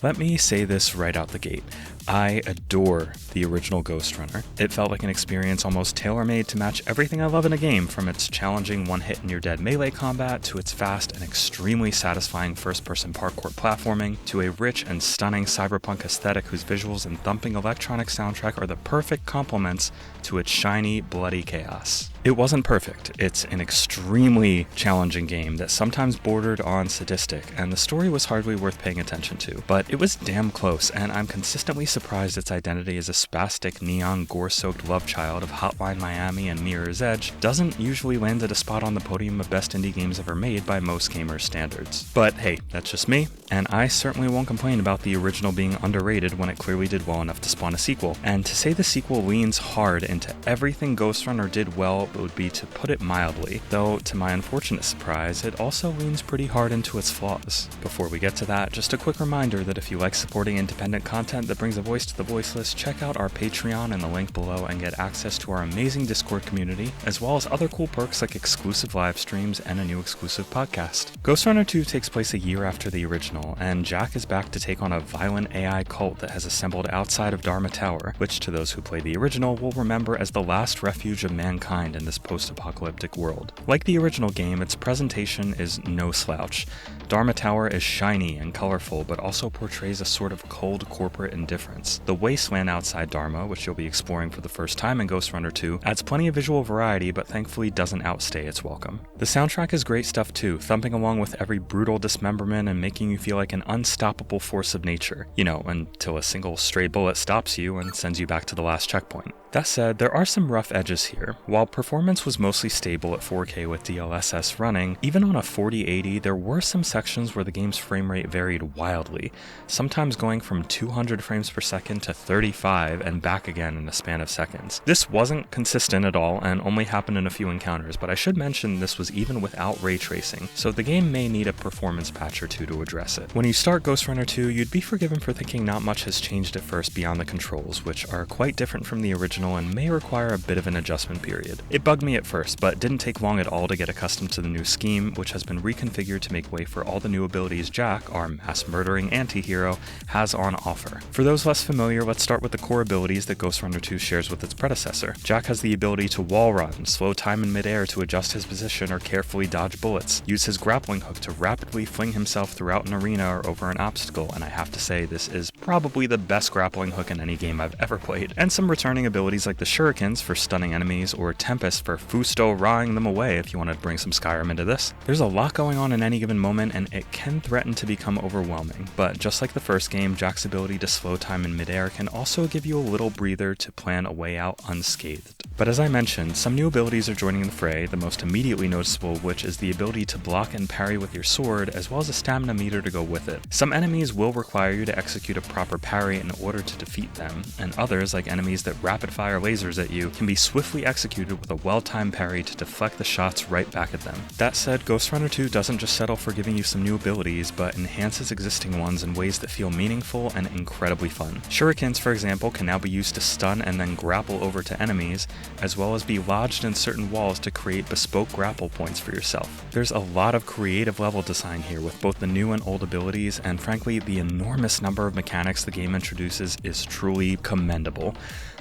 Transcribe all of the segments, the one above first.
Let me say this right out the gate. I adore the original Ghostrunner. It felt like an experience almost tailor-made to match everything I love in a game, from its challenging one-hit-and-you're-dead melee combat, to its fast and extremely satisfying first-person parkour platforming, to a rich and stunning cyberpunk aesthetic whose visuals and thumping electronic soundtrack are the perfect complements to its shiny, bloody chaos. It wasn't perfect. It's an extremely challenging game that sometimes bordered on sadistic, and the story was hardly worth paying attention to. But it was damn close, and I'm consistently surprised its identity as a spastic, neon, gore-soaked love child of Hotline Miami and Mirror's Edge doesn't usually land at a spot on the podium of best indie games ever made by most gamers' standards. But hey, that's just me, and I certainly won't complain about the original being underrated when it clearly did well enough to spawn a sequel. And to say the sequel leans hard into everything Ghostrunner did well would be to put it mildly, though to my unfortunate surprise, it also leans pretty hard into its flaws. Before we get to that, just a quick reminder that if you like supporting independent content that brings a voice to the voiceless, check out our Patreon in the link below and get access to our amazing Discord community, as well as other cool perks like exclusive live streams and a new exclusive podcast. Ghostrunner 2 takes place a year after the original, and Jack is back to take on a violent AI cult that has assembled outside of Dharma Tower, which to those who play the original will remember as the last refuge of mankind in this post-apocalyptic world. Like the original game, its presentation is no slouch. Dharma Tower is shiny and colorful, but also portrays a sort of cold corporate indifference. The wasteland outside Dharma, which you'll be exploring for the first time in Ghostrunner 2, adds plenty of visual variety, but thankfully doesn't outstay its welcome. The soundtrack is great stuff too, thumping along with every brutal dismemberment and making you feel like an unstoppable force of nature. You know, until a single stray bullet stops you and sends you back to the last checkpoint. That said, there are some rough edges here. While performance was mostly stable at 4K with DLSS running, even on a 4080 there were some sections where the game's frame rate varied wildly, sometimes going from 200 frames per second to 35 and back again in a span of seconds. This wasn't consistent at all and only happened in a few encounters, but I should mention this was even without ray tracing, so the game may need a performance patch or two to address it. When you start Ghostrunner 2, you'd be forgiven for thinking not much has changed at first beyond the controls, which are quite different from the original and may require a bit of an adjustment period. It bugged me at first, but didn't take long at all to get accustomed to the new scheme, which has been reconfigured to make way for all the new abilities Jack, our mass-murdering anti-hero, has on offer. For those less familiar, let's start with the core abilities that Ghostrunner 2 shares with its predecessor. Jack has the ability to wall run, slow time in midair to adjust his position or carefully dodge bullets, use his grappling hook to rapidly fling himself throughout an arena or over an obstacle, and I have to say this is probably the best grappling hook in any game I've ever played, and some returning abilities like the shurikens for stunning enemies or Tempest for fusto-rawing them away if you want to bring some Skyrim into this. There's a lot going on in any given moment and it can threaten to become overwhelming, but just like the first game, Jack's ability to slow time in midair can also give you a little breather to plan a way out unscathed. But as I mentioned, some new abilities are joining the fray, the most immediately noticeable of which is the ability to block and parry with your sword, as well as a stamina meter to go with it. Some enemies will require you to execute a proper parry in order to defeat them, and others, like enemies that rapid-fire lasers at you, can be swiftly executed with a well-timed parry to deflect the shots right back at them. That said, Ghostrunner 2 doesn't just settle for giving you some new abilities, but enhances existing ones in ways that feel meaningful and incredibly fun. Shurikens, for example, can now be used to stun and then grapple over to enemies, as well as be lodged in certain walls to create bespoke grapple points for yourself. There's a lot of creative level design here with both the new and old abilities, and frankly, the enormous number of mechanics the game introduces is truly commendable.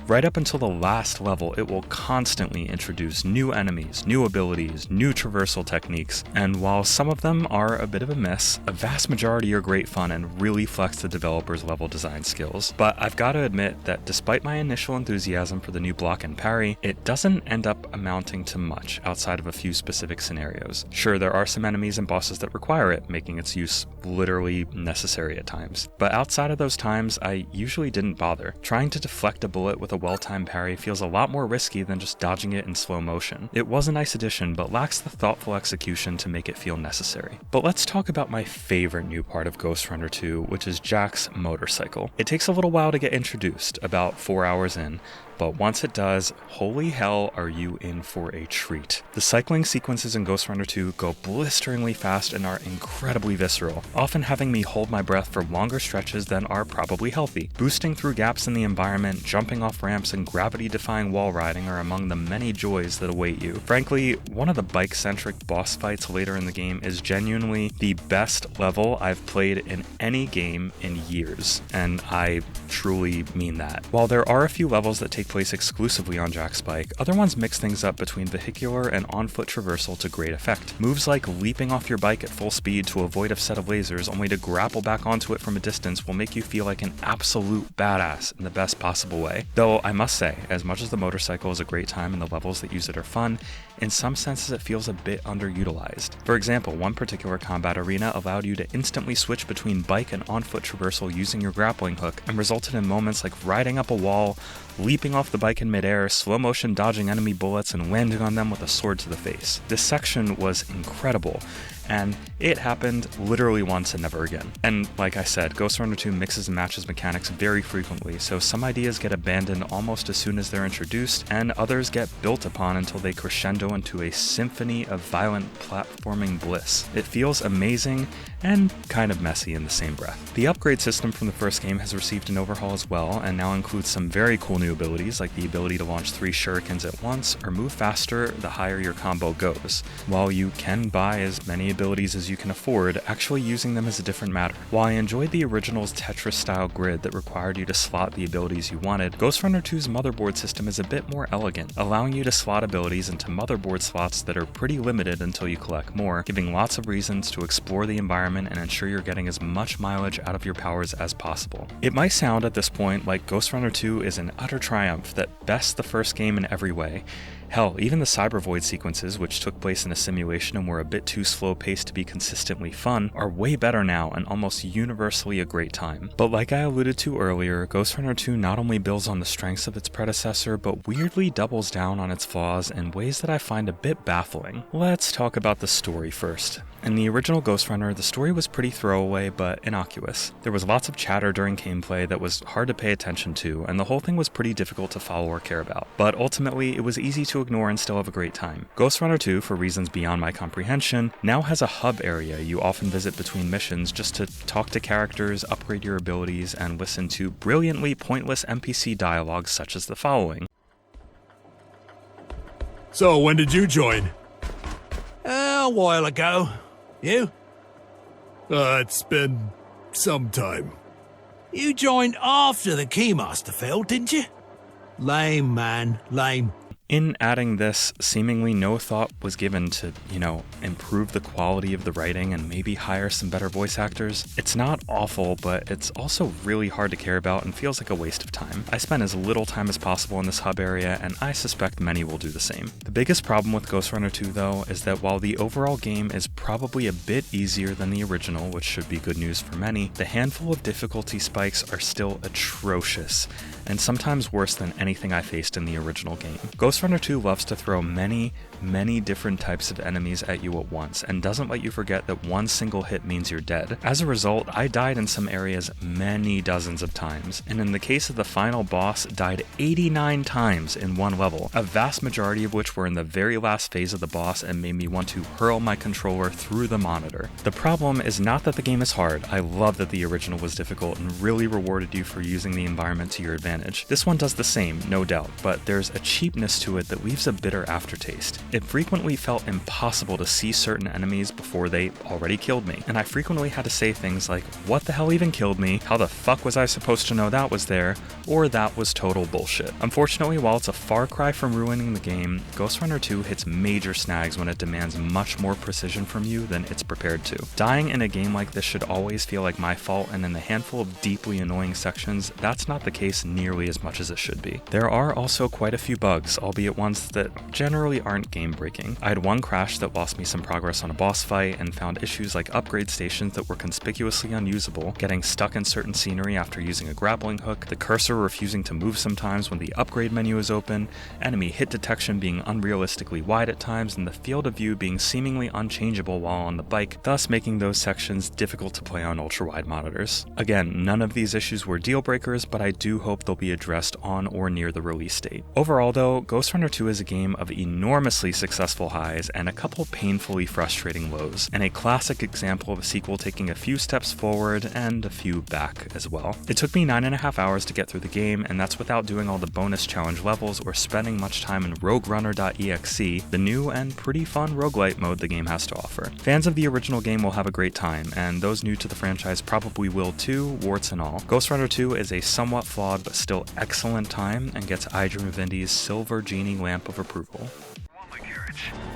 Right up until the last level, it will constantly introduce new enemies, new abilities, new traversal techniques, and while some of them are a bit of a miss, a vast majority are great fun and really flex the developer's level design skills. But I've got to admit that despite my initial enthusiasm for the new block and parry, it doesn't end up amounting to much outside of a few specific scenarios. Sure, there are some enemies and bosses that require it, making its use literally necessary at times. But outside of those times, I usually didn't bother. Trying to deflect a bullet with a well-timed parry feels a lot more risky than just dodging it in slow motion. It was a nice addition, but lacks the thoughtful execution to make it feel necessary. But let's talk about my favorite new part of Ghostrunner 2, which is Jack's motorcycle. It takes a little while to get introduced, about 4 hours in, but once it does, holy hell are you in for a treat. The cycling sequences in Ghostrunner 2 go blisteringly fast and are incredibly visceral, often having me hold my breath for longer stretches than are probably healthy. Boosting through gaps in the environment, jumping off ramps, and gravity-defying wall riding are among the many joys that await you. Frankly, one of the bike-centric boss fights later in the game is genuinely the best level I've played in any game in years, and I truly mean that. While there are a few levels that take place exclusively on Jack's bike, other ones mix things up between vehicular and on-foot traversal to great effect. Moves like leaping off your bike at full speed to avoid a set of lasers only to grapple back onto it from a distance will make you feel like an absolute badass in the best possible way. Though I must say, as much as the motorcycle is a great time and the levels that use it are fun, in some senses it feels a bit underutilized. For example, one particular combat arena allowed you to instantly switch between bike and on-foot traversal using your grappling hook, and resulted in moments like riding up a wall, leaping off the bike in midair, slow motion dodging enemy bullets, and landing on them with a sword to the face. This section was incredible, and it happened literally once and never again. And like I said, Ghostrunner 2 mixes and matches mechanics very frequently, so some ideas get abandoned almost as soon as they're introduced, and others get built upon until they crescendo into a symphony of violent platforming bliss. It feels amazing and kind of messy in the same breath. The upgrade system from the first game has received an overhaul as well, and now includes some very cool new abilities like the ability to launch 3 shurikens at once or move faster the higher your combo goes. While you can buy as many abilities as you can afford, actually using them is a different matter. While I enjoyed the original's Tetris-style grid that required you to slot the abilities you wanted, Ghostrunner 2's motherboard system is a bit more elegant, allowing you to slot abilities into motherboard slots that are pretty limited until you collect more, giving lots of reasons to explore the environment and ensure you're getting as much mileage out of your powers as possible. It might sound at this point like Ghostrunner 2 is an utter triumph that bests the first game in every way. Hell, even the Cybervoid sequences, which took place in a simulation and were a bit too slow-paced to be consistently fun, are way better now and almost universally a great time. But like I alluded to earlier, Ghostrunner 2 not only builds on the strengths of its predecessor, but weirdly doubles down on its flaws in ways that I find a bit baffling. Let's talk about the story first. In the original Ghostrunner, the story was pretty throwaway but innocuous. There was lots of chatter during gameplay that was hard to pay attention to, and the whole thing was pretty difficult to follow or care about. But ultimately, it was easy to ignore and still have a great time. Ghostrunner 2, for reasons beyond my comprehension, now has a hub area you often visit between missions just to talk to characters, upgrade your abilities, and listen to brilliantly pointless NPC dialogue such as the following. So, when did you join? A while ago. You? It's been some time. You joined after the Keymaster fell, didn't you? Lame, man. Lame. In adding this, seemingly no thought was given to, improve the quality of the writing and maybe hire some better voice actors. It's not awful, but it's also really hard to care about and feels like a waste of time. I spent as little time as possible in this hub area, and I suspect many will do the same. The biggest problem with Ghostrunner 2, though, is that while the overall game is probably a bit easier than the original, which should be good news for many, the handful of difficulty spikes are still atrocious, and sometimes worse than anything I faced in the original game. Ghostrunner 2 loves to throw many different types of enemies at you at once, and doesn't let you forget that one single hit means you're dead. As a result, I died in some areas many dozens of times, and in the case of the final boss, died 89 times in one level, a vast majority of which were in the very last phase of the boss and made me want to hurl my controller through the monitor. The problem is not that the game is hard. I love that the original was difficult and really rewarded you for using the environment to your advantage. This one does the same, no doubt, but there's a cheapness to it that leaves a bitter aftertaste. It frequently felt impossible to see certain enemies before they already killed me, and I frequently had to say things like, what the hell even killed me, how the fuck was I supposed to know that was there, or that was total bullshit. Unfortunately, while it's a far cry from ruining the game, Ghostrunner 2 hits major snags when it demands much more precision from you than it's prepared to. Dying in a game like this should always feel like my fault, and in the handful of deeply annoying sections, that's not the case nearly as much as it should be. There are also quite a few bugs, albeit ones that generally aren't game-breaking. I had one crash that lost me some progress on a boss fight, and found issues like upgrade stations that were conspicuously unusable, getting stuck in certain scenery after using a grappling hook, the cursor refusing to move sometimes when the upgrade menu is open, enemy hit detection being unrealistically wide at times, and the field of view being seemingly unchangeable while on the bike, thus making those sections difficult to play on ultra-wide monitors. Again, none of these issues were deal breakers, but I do hope they'll be addressed on or near the release date. Overall though, Ghostrunner 2 is a game of enormously successful highs and a couple painfully frustrating lows, and a classic example of a sequel taking a few steps forward and a few back as well. It took me 9.5 hours to get through the game, and that's without doing all the bonus challenge levels or spending much time in roguerunner.exe, the new and pretty fun roguelite mode the game has to offer. Fans of the original game will have a great time, and those new to the franchise probably will too, warts and all. Ghostrunner 2 is a somewhat flawed but still excellent time, and gets iDream of Indie's Silver Genie Lamp of Approval.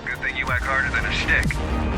Good thing you whack harder than a stick.